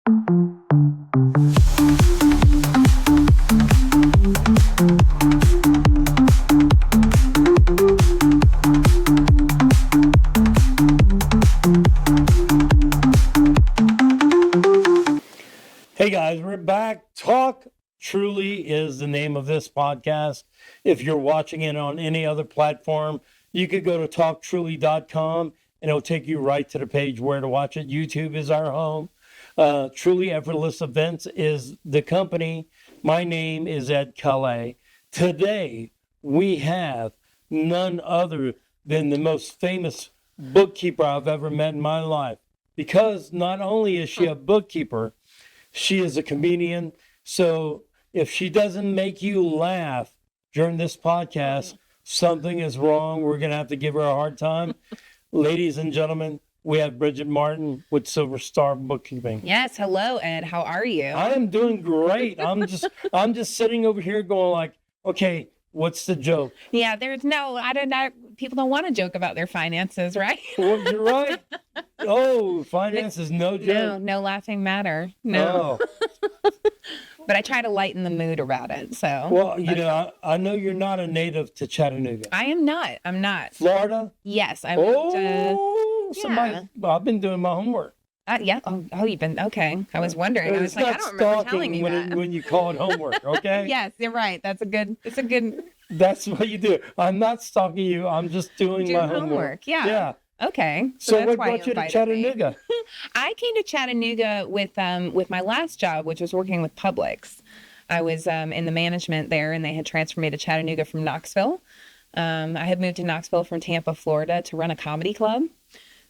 Hey guys, we're back. Talk Truly is the name of this podcast. If you're watching it on any other platform, you could go to talktruly.com and it'll take you right to the page where to watch it. YouTube is our home. Truly Effortless Events is the company. My name is Ed Calais. Today, we have none other than the most famous bookkeeper I've ever met in my life. Because not only is she a bookkeeper, she is a comedian. So if she doesn't make you laugh during this podcast, something is wrong. We're going to have to give her a hard time. Ladies and gentlemen, we have Bridgette Martin with Silver Star Bookkeeping. Yes. Hello, Ed. How are you? I am doing great. I'm just sitting over here going like, okay, what's the joke? Yeah, there's no, I don't know. People don't want to joke about their finances, right? Well, you're right. Oh, finance is no joke. No laughing matter. No. Oh. But I try to lighten the mood about it. So. Well, you know, I know you're not a native to Chattanooga. I am not. I'm not. Florida? Yes. I Somebody. Well, I've been doing my homework. Yeah. Oh, you've been, okay. I was wondering. I was like, I don't remember telling you that. When you call it homework, okay? Yes, you're right. It's a good. That's what you do. I'm not stalking you. I'm just doing my homework. Yeah. Yeah. Okay. So what brought you to Chattanooga? I came to Chattanooga with my last job, which was working with Publix. I was in the management there, and they had transferred me to Chattanooga from Knoxville. I had moved to Knoxville from Tampa, Florida, to run a comedy club.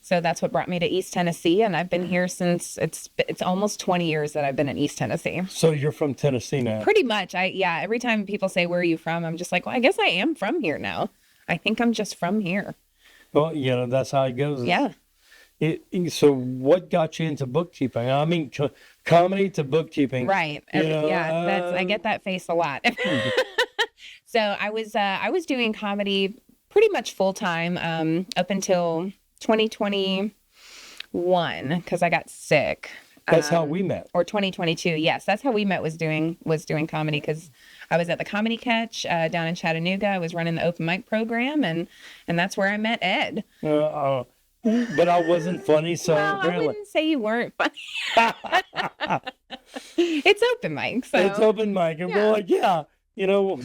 So that's what brought me to East Tennessee, and I've been here since it's almost 20 years that I've been in East Tennessee. So you're from Tennessee now? Pretty much. Every time people say, where are you from? I'm just like, well, I guess I am from here now. I think I'm just from here. Well, you know, that's how it goes. Yeah. So what got you into bookkeeping? I mean, comedy to bookkeeping. Right. Yeah. I get that face a lot. So I was doing comedy pretty much full time up until 2021 because I got sick. That's how we met. Or 2022. Yes, that's how we met, was doing comedy, because I was at the Comedy Catch down in Chattanooga. I was running the open mic program, and that's where I met Ed. But I wasn't funny, so well, really. I wouldn't say you weren't funny. It's open mic. So. It's open mic. And we're like, you know,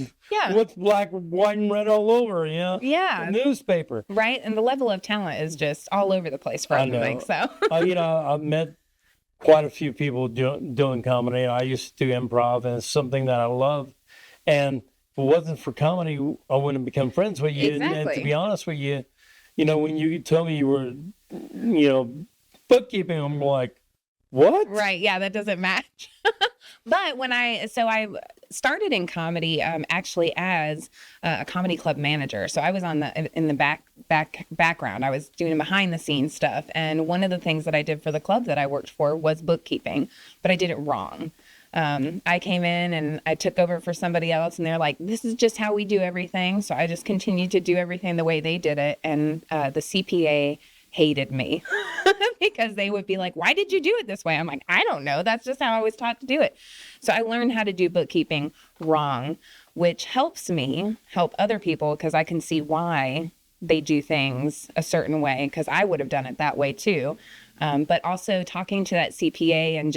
what's black, white, and red all over, you know? Yeah. The newspaper. Right. And the level of talent is just all over the place for open mic. So. I've met quite a few people doing comedy. I used to do improv, and it's something that I love. And if it wasn't for comedy, I wouldn't have become friends with you. Exactly. And to be honest with you, you know, when you told me you were, you know, bookkeeping, I'm like, what? Right. Yeah, that doesn't match. But I started in comedy actually as a comedy club manager. So I was in the background. I was doing behind the scenes stuff. And one of the things that I did for the club that I worked for was bookkeeping, but I did it wrong. I came in and I took over for somebody else, and they're like, this is just how we do everything. So I just continued to do everything the way they did it. And the CPA hated me because they would be like, why did you do it this way? I'm like, I don't know. That's just how I was taught to do it. So I learned how to do bookkeeping wrong, which helps me help other people because I can see why they do things a certain way, because I would have done it that way too. But also talking to that CPA, and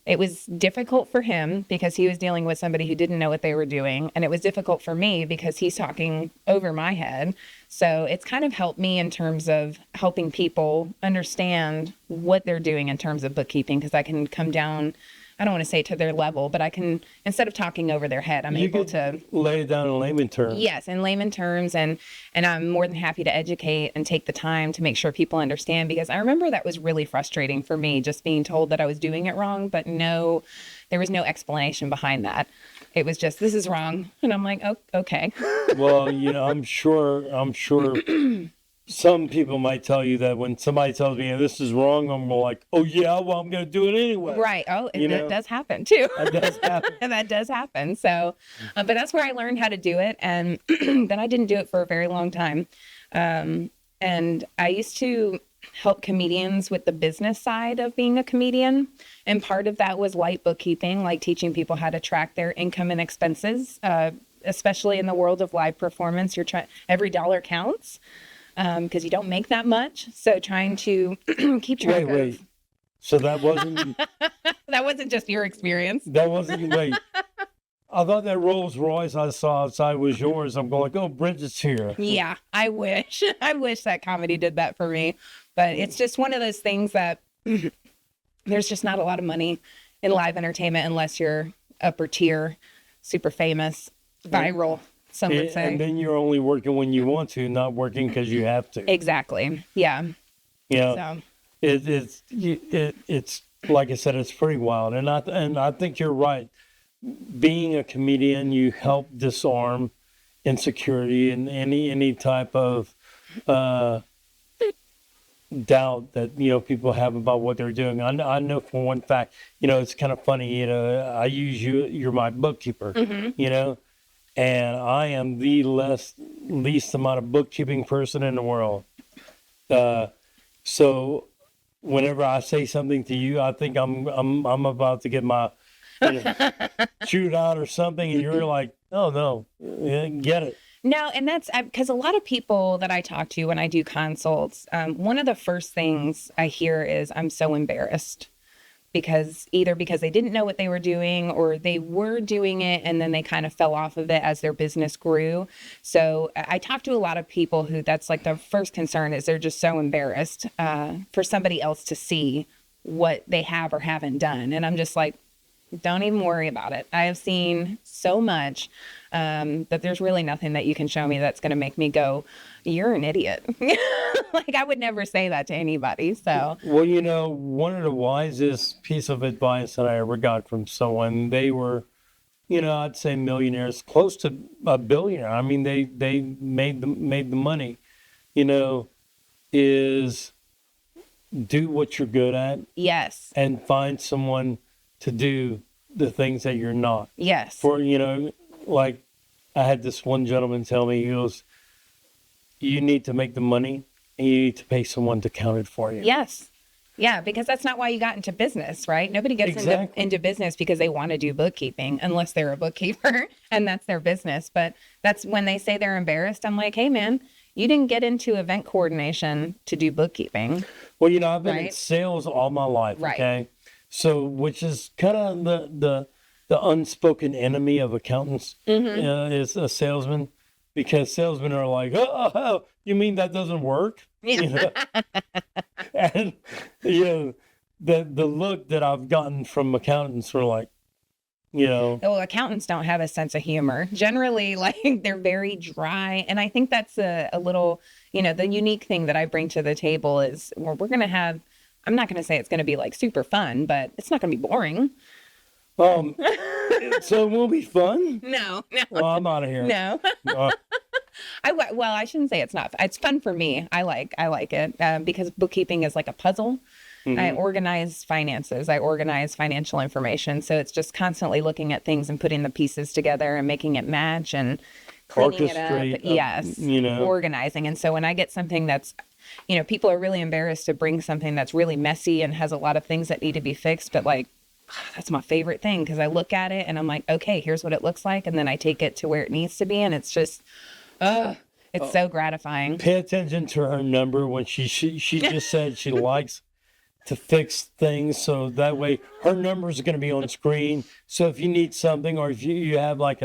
it was difficult for him because he was dealing with somebody who didn't know what they were doing. And it was difficult for me because he's talking over my head. So it's kind of helped me in terms of helping people understand what they're doing in terms of bookkeeping, because I can come down, I don't want to say to their level, but I can, instead of talking over their head, I'm able to lay it down in layman terms. Yes, in layman terms. And I'm more than happy to educate and take the time to make sure people understand, because I remember that was really frustrating for me, just being told that I was doing it wrong, but there was no explanation behind that. It was just, this is wrong. And I'm like, oh, okay. Well, you know, I'm sure some people might tell you that when somebody tells me this is wrong, I'm like, oh yeah, well, I'm going to do it anyway. Right. Oh, and that does happen too. That does happen. And that does happen. So, but that's where I learned how to do it. And then I didn't do it for a very long time. And I used to help comedians with the business side of being a comedian. And part of that was light bookkeeping, like teaching people how to track their income and expenses, especially in the world of live performance. Every dollar counts because you don't make that much. So trying to keep track Wait. So that wasn't that wasn't just your experience. wait. I thought that Rolls Royce I saw outside was yours. I'm going like, oh, Bridgette's here. Yeah, I wish. I wish that comedy did that for me. But it's just one of those things that there's just not a lot of money in live entertainment unless you're upper tier, super famous, viral, some would say. And then you're only working when you want to, not working because you have to. Exactly. Yeah. You know, So it's like I said, it's pretty wild. And I think you're right. Being a comedian, you help disarm insecurity and any type of doubt that people have about what they're doing. I know for one fact, it's kind of funny. I use you. You're my bookkeeper. And I am the least amount of bookkeeping person in the world. So whenever I say something to you, I think I'm about to get my shoot out or something, and you're like, oh no, get it. No, and that's because a lot of people that I talk to when I do consults, one of the first things I hear is I'm so embarrassed because they didn't know what they were doing or they were doing it and then they kind of fell off of it as their business grew. So I talk to a lot of people who that's like the first concern is they're just so embarrassed for somebody else to see what they have or haven't done. And I'm just like, don't even worry about it. I have seen so much that there's really nothing that you can show me that's going to make me go, you're an idiot. Like I would never say that to anybody. So, well, one of the wisest piece of advice that I ever got from someone, they were, I'd say millionaires, close to a billionaire. I mean, they made the money, is do what you're good at. Yes. And find someone to do the things that you're not. Yes. For, like I had this one gentleman tell me, he goes, you need to make the money and you need to pay someone to count it for you. Yes. Yeah, because that's not why you got into business, right? Nobody gets into business because they want to do bookkeeping unless they're a bookkeeper and that's their business. But that's when they say they're embarrassed. I'm like, hey, man, you didn't get into event coordination to do bookkeeping. Well, I've been in sales all my life. Right. Okay. So, which is kind of the unspoken enemy of accountants is a salesman, because salesmen are like, oh, you mean that doesn't work? Yeah. And the look that I've gotten from accountants were like, Well, accountants don't have a sense of humor. Generally, like they're very dry. And I think that's a little, the unique thing that I bring to the table is we're going to have, I'm not going to say it's going to be like super fun, but it's not going to be boring. So it won't be fun? No. Well, I'm out of here. No. I shouldn't say it's not. It's fun for me. I like it because bookkeeping is like a puzzle. Mm-hmm. I organize finances. I organize financial information. So it's just constantly looking at things and putting the pieces together and making it match and cleaning it up. Yes. Organizing. And so when I get something that's, people are really embarrassed to bring something that's really messy and has a lot of things that need to be fixed. But like, that's my favorite thing because I look at it and I'm like, okay, here's what it looks like. And then I take it to where it needs to be. And it's just, it's so gratifying. Pay attention to her number when she just said she likes to fix things. So that way her numbers are going to be on screen. So if you need something or if you have like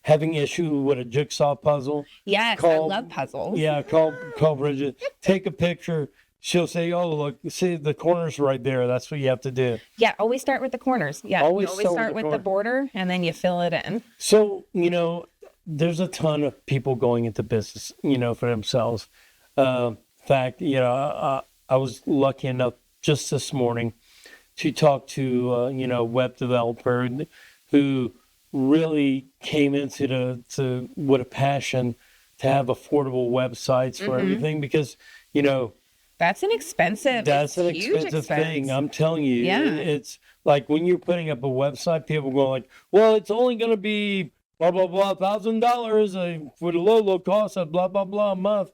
having issue with a jigsaw puzzle. Yes, I love puzzles. Yeah, call Bridget. Take a picture. She'll say, oh, look, see the corners right there. That's what you have to do. Yeah, always start with the corners. Yeah, always start with the border and then you fill it in. So, there's a ton of people going into business, for themselves. In fact, I was lucky enough just this morning to talk to, a web developer who really came into with a passion to have affordable websites for everything because, that's an expensive thing. I'm telling you. Yeah. It's like when you're putting up a website, people go like, well, it's only going to be blah, blah, blah, $1,000 for the low cost of blah, blah, blah a month.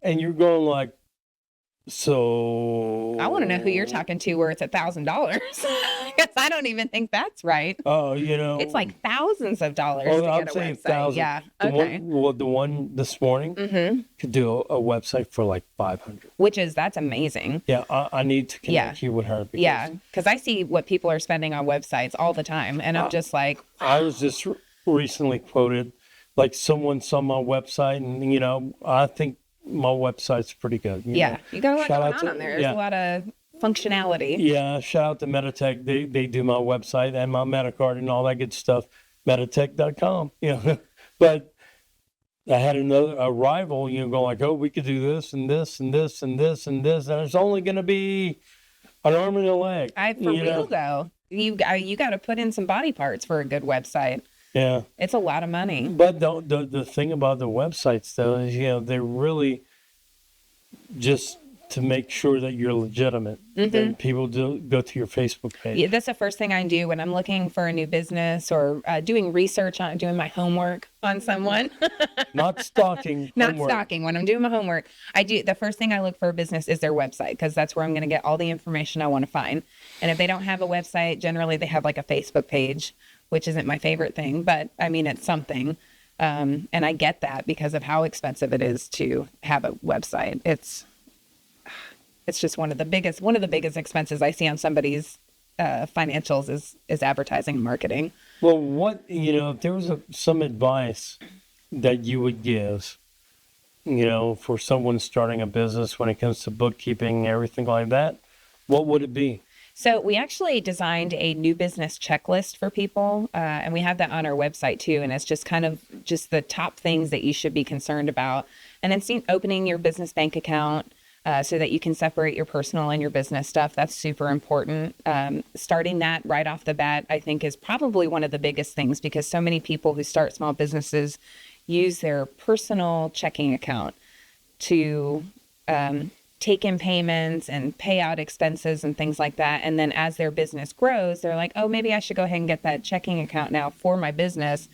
And you're going like, So I want to know who you're talking to where it's $1,000 because I don't even think that's right. Oh, you know, It's like thousands of dollars well, to I'm get a saying website. thousand. Yeah. The Okay. the one this morning could do a website for like 500. That's amazing. Yeah, I need to connect you with her. Because Yeah. Because I see what people are spending on websites all the time. And I'm just like, I was just recently quoted, like someone saw my website, and I think my website's pretty good. yeah, you got a lot Shout going out to on there. There's a lot of functionality. yeah, shout out to Meditech. They do my website and my Metacard and all that good stuff. Meditech.com. But I had a rival, going like, oh, we could do this and this and this and this and this, and it's only going to be an arm and a leg. For real though, you got to put in some body parts for a good website. Yeah, it's a lot of money. But the thing about the websites though is they're really just to make sure that you're legitimate. Then people go to your Facebook page. Yeah, that's the first thing I do when I'm looking for a new business or doing research on doing my homework on someone. Not stalking. Not stalking. When I'm doing my homework, the first thing I look for a business is their website because that's where I'm going to get all the information I want to find. And if they don't have a website, generally they have like a Facebook page, which isn't my favorite thing, but I mean, it's something. And I get that because of how expensive it is to have a website. It's just one of the biggest expenses I see on somebody's financials is advertising and marketing. Well, if there was some advice that you would give, for someone starting a business when it comes to bookkeeping, everything like that, what would it be? So we actually designed a new business checklist for people, and we have that on our website too. And it's just kind of just the top things that you should be concerned about. And then opening your business bank account so that you can separate your personal and your business stuff. That's super important. Starting that right off the bat, I think, is probably one of the biggest things because so many people who start small businesses use their personal checking account to take in payments and pay out expenses and things like that. And then as their business grows, they're like, oh, maybe I should go ahead and get that checking account now for my business.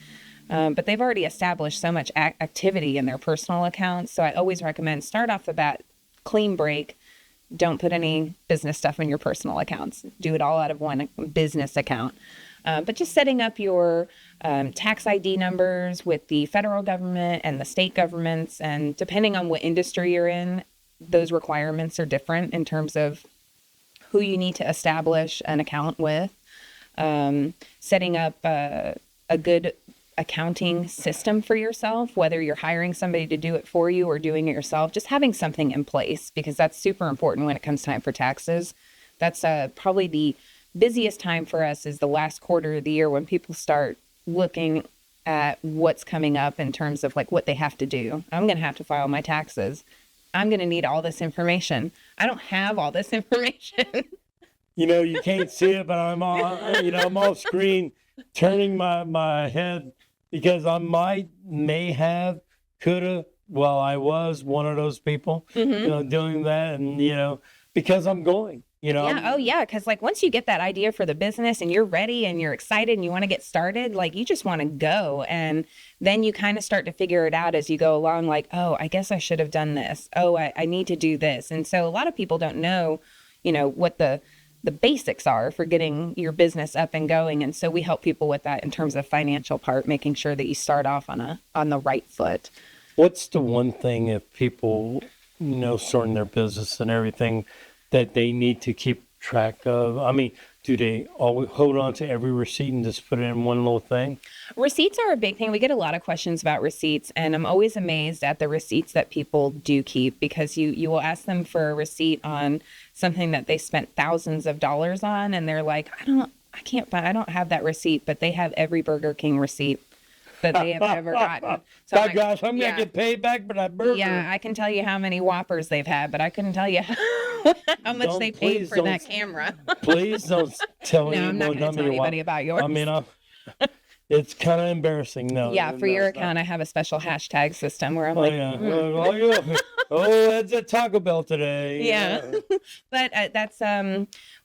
But they've already established so much activity in their personal accounts. So I always recommend start off the bat, clean break. Don't put any business stuff in your personal accounts. Do it all out of one business account. But just setting up your tax ID numbers with the federal government and the state governments. And depending on what industry you're in, those requirements are different in terms of who you need to establish an account with. Setting up a good accounting system for yourself, whether you're hiring somebody to do it for you or doing it yourself, just having something in place because that's super important when it comes time for taxes. That's probably the busiest time for us is the last quarter of the year when people start looking at what's coming up in terms of like what they have to do. I'm going to have to file my taxes. I'm going to need all this information. I don't have all this information. You can't see it, but I'm I'm off screen turning my head because I I was one of those people, doing that. And, because I'm going, Yeah. Oh, yeah. Because like once you get that idea for the business and you're ready and you're excited and you want to get started, like you just want to go. And then you kind of start to figure it out as you go along. Like, oh, I guess I should have done this. Oh, I need to do this. And so a lot of people don't know, what the basics are for getting your business up and going. And so we help people with that in terms of financial part, making sure that you start off on the right foot. What's the one thing if people, starting their business and everything that they need to keep track of? I mean, do they always hold on to every receipt and just put it in one little thing? Receipts are a big thing. We get a lot of questions about receipts, and I'm always amazed at the receipts that people do keep because you will ask them for a receipt on something that they spent thousands of dollars on, and they're like, I don't have that receipt, but they have every Burger King receipt that they have ever gotten. So I'm going to get paid back for that burger. Yeah, I can tell you how many Whoppers they've had, but I couldn't tell you how much they paid for that camera. Please don't tell No, I'm not going to tell anybody about yours. I mean, it's kind of embarrassing. No. Yeah, for your account, I have a special hashtag system where I'm Oh, it's a Taco Bell today. Yeah. But that's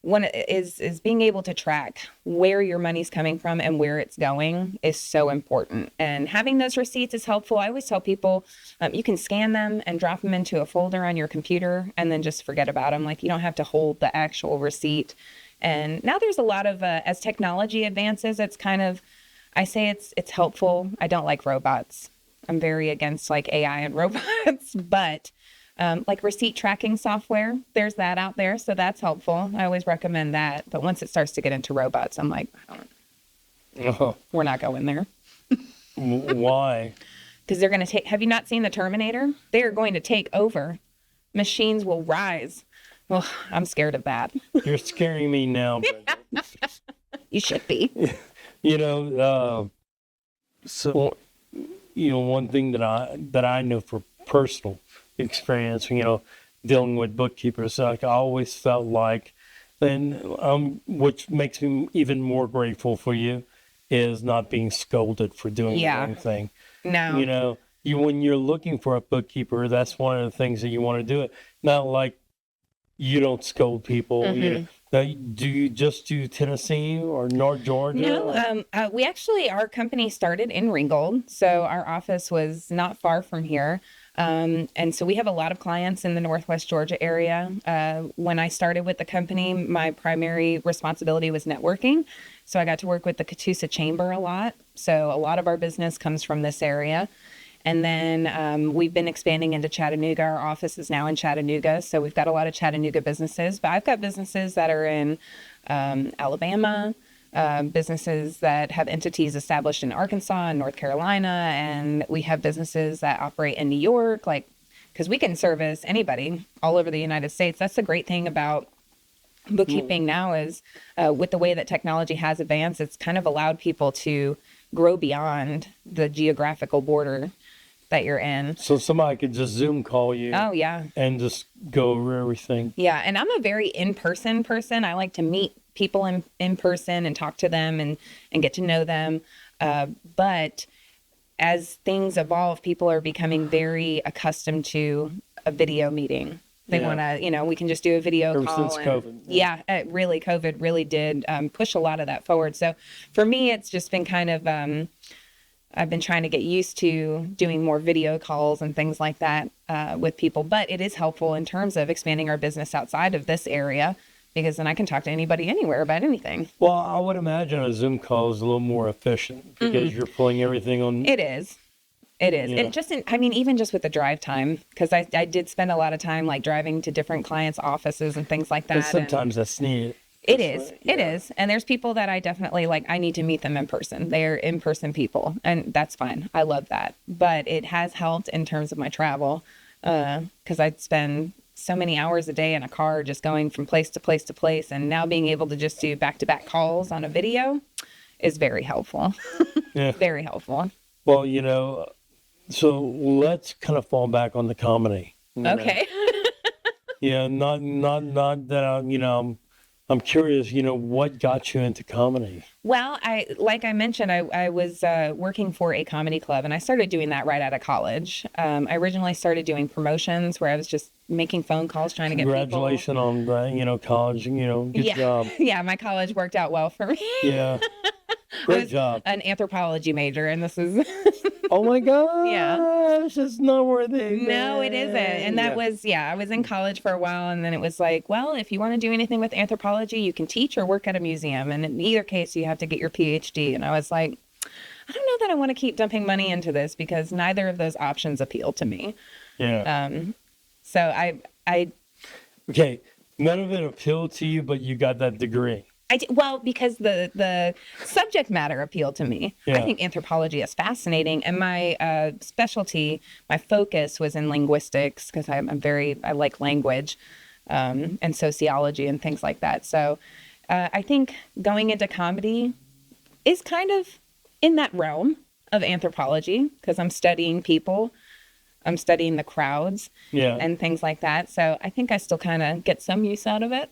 one is being able to track where your money's coming from and where it's going is so important. And having those receipts is helpful. I always tell people you can scan them and drop them into a folder on your computer and then just forget about them. Like you don't have to hold the actual receipt. And now there's a lot of as technology advances, it's kind of I say it's helpful. I don't like robots. I'm very against like AI and robots, but like receipt tracking software, there's that out there. So that's helpful. I always recommend that. But once it starts to get into robots, I'm like, we're not going there. Why? Because they're going to take, have you not seen the Terminator? They are going to take over. Machines will rise. Well, I'm scared of that. You're scaring me now. You should be. So, one thing that I know for personal experience, dealing with bookkeepers, like I always felt like, and which makes me even more grateful for you, is not being scolded for doing the wrong thing. No. When you're looking for a bookkeeper, that's one of the things that you want to do. It not like you don't scold people. Do you just do Tennessee or North Georgia? No, we actually, our company started in Ringgold. So our office was not far from here. And so we have a lot of clients in the Northwest Georgia area. When I started with the company, my primary responsibility was networking. So I got to work with the Catoosa Chamber a lot. So a lot of our business comes from this area. And then we've been expanding into Chattanooga. Our office is now in Chattanooga. So we've got a lot of Chattanooga businesses. But I've got businesses that are in Alabama, businesses that have entities established in Arkansas and North Carolina. And we have businesses that operate in New York, because we can service anybody all over the United States. That's the great thing about bookkeeping now is with the way that technology has advanced, it's kind of allowed people to grow beyond the geographical border that you're in. So somebody could just Zoom call you. Oh, yeah. And just go over everything. Yeah. And I'm a very in-person person. I like to meet people in person and talk to them and get to know them. But as things evolve, people are becoming very accustomed to a video meeting. They want to, we can just do a video call. Since COVID. Yeah, COVID really did push a lot of that forward. So for me, it's just been kind of, I've been trying to get used to doing more video calls and things like that with people. But it is helpful in terms of expanding our business outside of this area, because then I can talk to anybody anywhere about anything. Well, I would imagine a Zoom call is a little more efficient because you're pulling everything on. It is. It is. It just, even just with the drive time, because I did spend a lot of time like driving to different clients' offices and things like that. And sometimes that's needed. It is. It is. And there's people that I definitely I need to meet them in person. They're in-person people, and that's fine. I love that. But it has helped in terms of my travel because I'd spend so many hours a day in a car just going from place to place to place. And now being able to just do back-to-back calls on a video is very helpful. Very helpful. Well, so let's kind of fall back on the comedy. Okay. Not that I'm curious, what got you into comedy? Well, like I mentioned, I was working for a comedy club, and I started doing that right out of college. I originally started doing promotions where I was just making phone calls trying to get Congratulations on the, college, good job. Yeah, my college worked out well for me. Yeah. Great job. An anthropology major, and this is... Oh my God. Yeah. It's just not worth it. No, it isn't. And that was, I was in college for a while, and then it was like, well, if you want to do anything with anthropology, you can teach or work at a museum. And in either case, you have to get your PhD. And I was like, I don't know that I want to keep dumping money into this because neither of those options appeal to me. Yeah. So I Okay. None of it appealed to you, but you got that degree. Well, because the subject matter appealed to me. Yeah. I think anthropology is fascinating, and my specialty, my focus was in linguistics because I like language and sociology and things like that. So I think going into comedy is kind of in that realm of anthropology because I'm studying people. studying the crowds Yeah. and things like that. So I think I still kind of get some use out of it.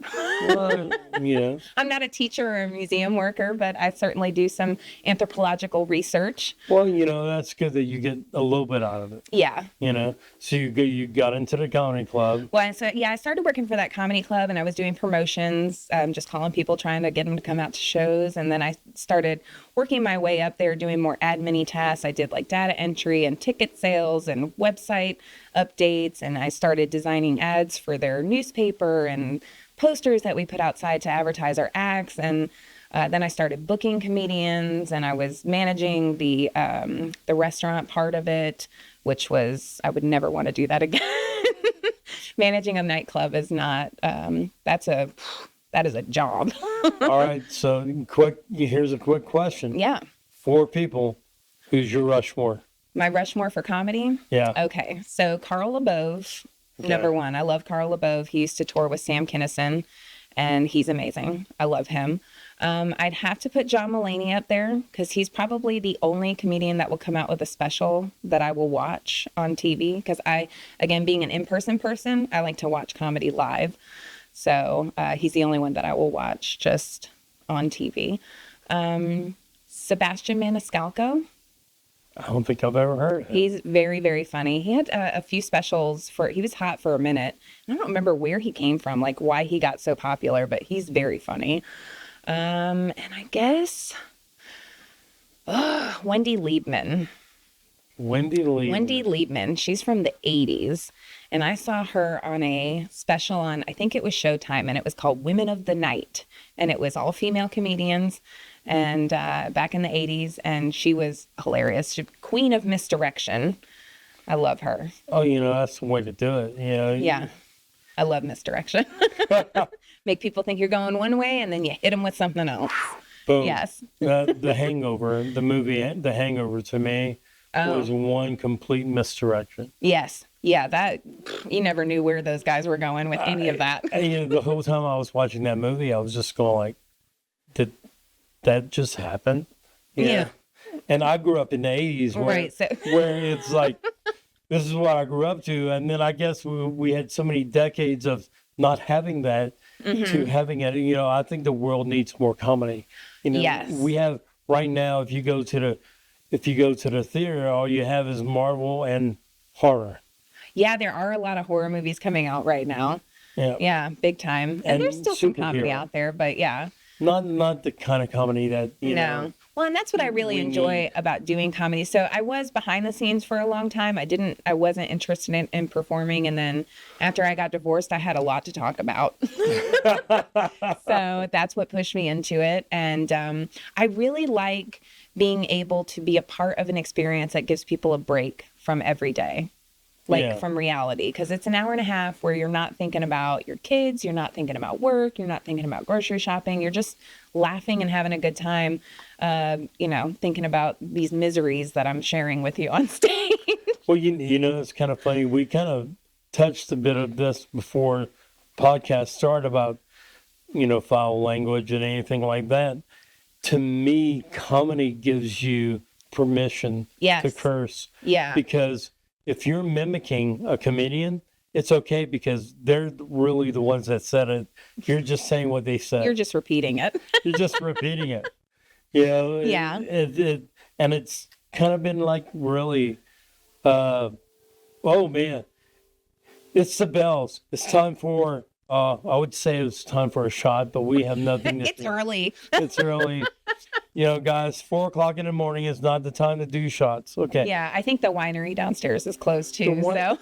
Well, yeah. I'm not a teacher or a museum worker, but I certainly do some anthropological research. Well, that's good that you get a little bit out of it. Yeah. So you got into the comedy club. Well, so yeah, I started working for that comedy club, and I was doing promotions, just calling people, trying to get them to come out to shows. And then I started working my way up there, doing more admin-y tasks. I did like data entry and ticket sales and website updates, and I started designing ads for their newspaper and posters that we put outside to advertise our acts. And then I started booking comedians, and I was managing the restaurant part of it, which was, I would never want to do that again. Managing a nightclub is not, that is a job. All right. So here's a quick question. Yeah. 4 people. Who's your Rushmore? My Rushmore for comedy? Yeah. Okay. So Carl LaBove, number 1. I love Carl LaBove. He used to tour with Sam Kinison, and he's amazing. I love him. I'd have to put John Mulaney up there because he's probably the only comedian that will come out with a special that I will watch on TV. Because again, being an in-person person, I like to watch comedy live. So he's the only one that I will watch just on TV. Sebastian Maniscalco. I don't think I've ever heard of him. He's very, very funny. He had a few specials he was hot for a minute. I don't remember where he came from, like why he got so popular, but he's very funny. And I guess Wendy Liebman. Wendy Liebman. She's from the 80s. And I saw her on a special on, I think it was Showtime, and it was called Women of the Night. And it was all female comedians and back in the 80s. And she was hilarious. Queen of Misdirection. I love her. Oh, that's the way to do it. Yeah. I love misdirection. Make people think you're going one way, and then you hit them with something else. Boom. Yes. The Hangover, the movie The Hangover, to me, was one complete misdirection. Yes. Yeah, that you never knew where those guys were going with any of that. The whole time I was watching that movie, I was just going like, did that just happen? Yeah. And I grew up in the 80s where it's like, this is what I grew up to. And then I guess we had so many decades of not having that to having it. I think the world needs more comedy. Yes. We have right now, if you go to the theater, all you have is Marvel and horror. Yeah, there are a lot of horror movies coming out right now. Yeah. Yeah, big time. And there's still some comedy out there, but yeah. Not the kind of comedy that, No. Well, and that's what I really enjoy about doing comedy. So I was behind the scenes for a long time. I wasn't interested in performing. And then after I got divorced, I had a lot to talk about. So that's what pushed me into it. And I really like being able to be a part of an experience that gives people a break from every day. From reality, because it's an hour and a half where you're not thinking about your kids, you're not thinking about work, you're not thinking about grocery shopping, you're just laughing and having a good time, thinking about these miseries that I'm sharing with you on stage. Well, it's kind of funny. We kind of touched a bit of this before podcast started about, foul language and anything like that. To me, comedy gives you permission to curse. Yeah. Because if you're mimicking a comedian, it's okay because they're really the ones that said it. You're just saying what they said. You're just repeating it. You're just repeating it. Yeah. And it's kind of been like really, oh man, it's the bells. It's time for, I would say it's time for a shot, but we have nothing to It's early. It's early. Guys, 4:00 in the morning is not the time to do shots. Okay. Yeah, I think the winery downstairs is closed too. So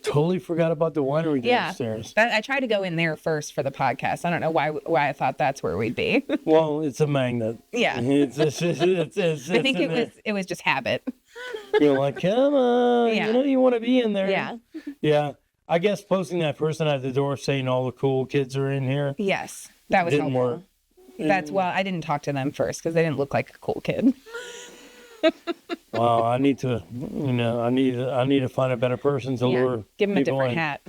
totally forgot about the winery downstairs. I tried to go in there first for the podcast. I don't know why I thought that's where we'd be. Well, it's a magnet. Yeah. It's I think it was just habit. You're like, come on. Yeah. You want to be in there. Yeah. Yeah. I guess posting that person at the door saying all the cool kids are in here. Yes. That was didn't helpful. work. I didn't talk to them first because they didn't look like a cool kid. Wow, I need to, I need to find a better person to lure. Give them a different in. hat.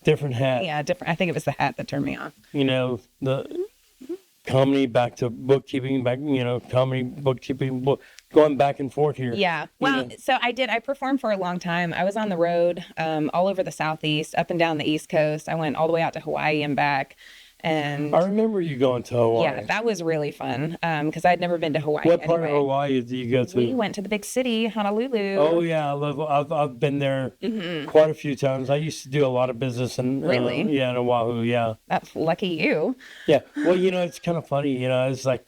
Different hat. Yeah, different. I think it was the hat that turned me on. The comedy back to bookkeeping, comedy, bookkeeping, going back and forth here. Yeah. Well, so I performed for a long time. I was on the road all over the Southeast, up and down the East Coast. I went all the way out to Hawaii and back. And I remember you going to Hawaii. yeah, that was really fun because I'd never been to Hawaii. What part of Hawaii did you go to? We went to the big city, Honolulu. Oh yeah, I've been there quite a few times. I used to do a lot of business in Really? in Oahu. Yeah. That's lucky you. Yeah. Well, it's kind of funny. It's like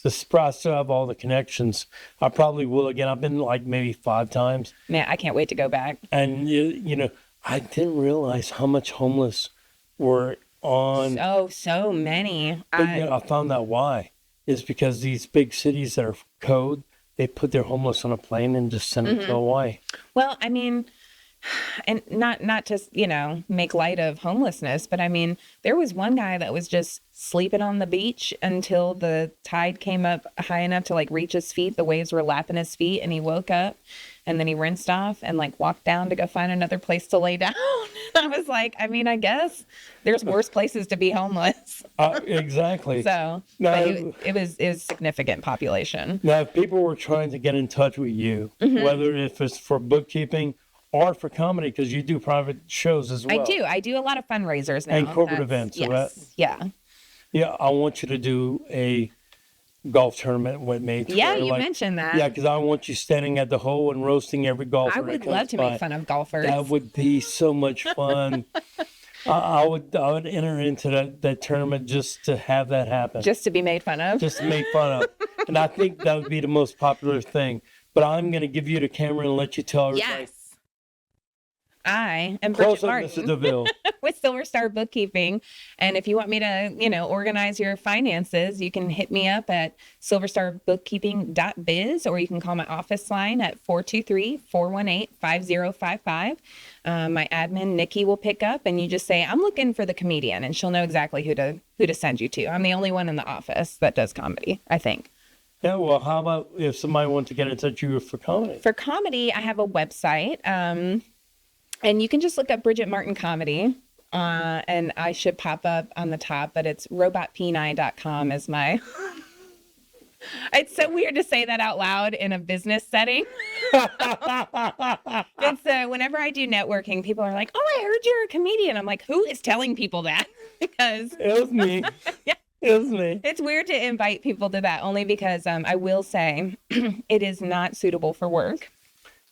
the surprise to have all the connections. I probably will again. I've been like maybe 5 times. Man, I can't wait to go back. And I didn't realize how much homeless were on. So many. But, I found out why. It's because these big cities that are code, they put their homeless on a plane and just send them to Hawaii. Well, I mean, and not to, make light of homelessness, but I mean, there was one guy that was just sleeping on the beach until the tide came up high enough to like reach his feet. The waves were lapping his feet and he woke up and then he rinsed off and like walked down to go find another place to lay down. I was like, I mean, I guess there's worse places to be homeless. Exactly. So Now, it was significant population. Now, if people were trying to get in touch with you, whether if it's for bookkeeping or for comedy, because you do private shows as well. I do a lot of fundraisers now. And corporate events, yes, right? Yeah. Yeah, I want you to do a golf tournament with me. Yeah, you mentioned that. Yeah, because I want you standing at the hole and roasting every golfer. I would love to make fun of golfers. That would be so much fun. I would enter into that tournament just to have that happen. Just to be made fun of. Just to make fun of. And I think that would be the most popular thing. But I'm going to give you the camera and let you tell everybody. Yes. I am Close Bridget up, Martin Mr. DeVille. with Silver Star Bookkeeping. And if you want me to, organize your finances, you can hit me up at silverstarbookkeeping.biz, or you can call my office line at 423-418-5055. My admin, Nikki, will pick up and you just say, I'm looking for the comedian, and she'll know exactly who to send you to. I'm the only one in the office that does comedy, I think. Yeah, well, how about if somebody wants to get in touch with you for comedy? For comedy, I have a website. And you can just look up Bridget Martin Comedy, and I should pop up on the top, but it's robotp9.com is my... It's so weird to say that out loud in a business setting. It's whenever I do networking, people are like, oh, I heard you're a comedian. I'm like, who is telling people that? Because... It was me. Yeah. It was me. It's weird to invite people to that, only because I will say it is not suitable for work.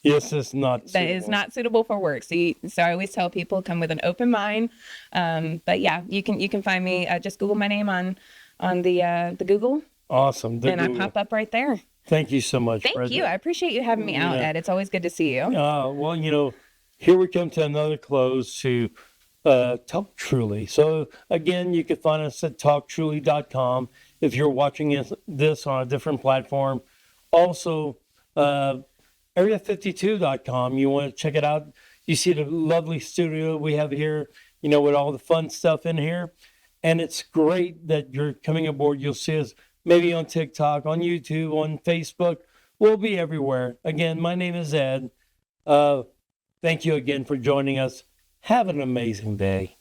Yes, it's not. That is not suitable for work. So I always tell people come with an open mind. But yeah, you can find me. Just Google my name on the Google. Awesome. I pop up right there. Thank you so much. Thank you. I appreciate you having me out, Ed. It's always good to see you. Well, here we come to another close to Talk Truly. So again, you can find us at talktruly.com if you're watching this on a different platform. Also, area52.com. You want to check it out. You see the lovely studio we have here, with all the fun stuff in here. And it's great that you're coming aboard. You'll see us maybe on TikTok, on YouTube, on Facebook. We'll be everywhere. Again, my name is Ed. Thank you again for joining us. Have an amazing day.